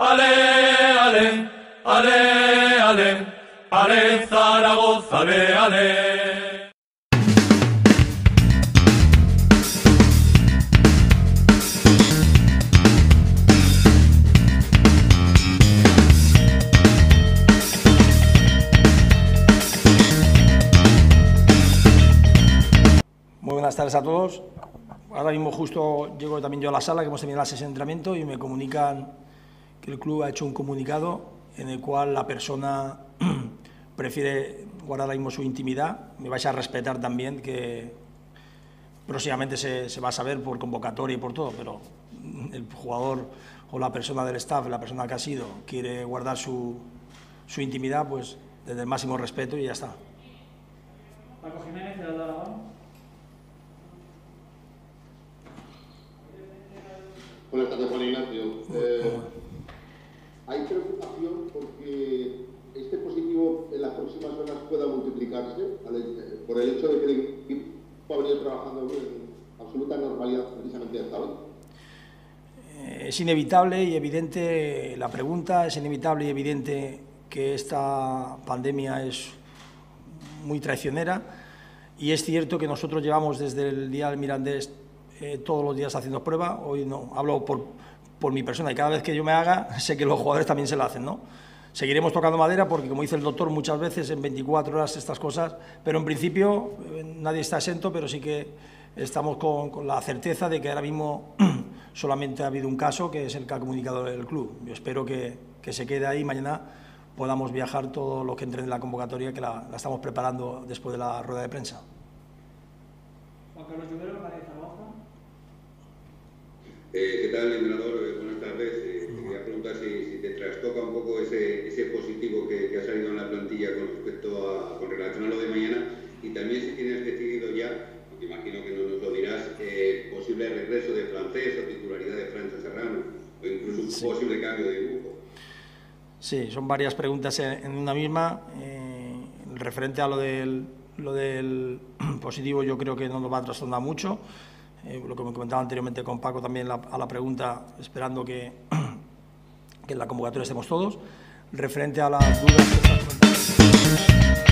ale, ale, ale, ale, ale, Zaragoza, ale, ale. Muy buenas tardes a todos. Ahora mismo justo llego también yo a la sala, que hemos terminado la sesión de entrenamiento y me comunican que el club ha hecho un comunicado en el cual la persona prefiere guardar ahora mismo su intimidad. Me vais a respetar también, que próximamente se va a saber por convocatoria y por todo, pero el jugador o la persona del staff, la persona que ha sido, quiere guardar su intimidad, pues desde el máximo respeto y ya está. Paco Jiménez, de Aragón. Buenas tardes, Juan Ignacio. Hay preocupación porque este positivo en las próximas horas pueda multiplicarse por el hecho de que el equipo ha venido trabajando en absoluta normalidad precisamente hasta hoy. Es inevitable y evidente la pregunta, es inevitable y evidente que esta pandemia es muy traicionera y es cierto que nosotros llevamos desde el día del Mirandés todos los días haciendo prueba. Hoy no hablo por mi persona y cada vez que yo me haga sé que los jugadores también se la hacen, ¿no? Seguiremos tocando madera porque, como dice el doctor, muchas veces en 24 horas estas cosas, pero en principio nadie está exento, pero sí que estamos con la certeza de que ahora mismo solamente ha habido un caso, que es el que ha comunicado el club. Yo espero que se quede ahí. Mañana podamos viajar todos los que entren en la convocatoria, que la estamos preparando después de la rueda de prensa. Juan Carlos Lluvero, Madrid, Zaragoza. ¿Qué tal, entrenador? Buenas tardes. Te quería preguntar si te trastoca un poco ese positivo que ha salido en la plantilla con relación a lo de mañana, y también si tienes decidido ya, porque imagino que no nos lo dirás, posible regreso de Francés o titularidad de Francho Serrano, o incluso un posible cambio de dibujo. Sí, son varias preguntas en una misma. Referente a lo del positivo, yo creo que no nos va a trastornar mucho. Lo que me comentaba anteriormente con Paco también a la pregunta, esperando que en la convocatoria estemos todos. Referente a las dudas que estás comentando.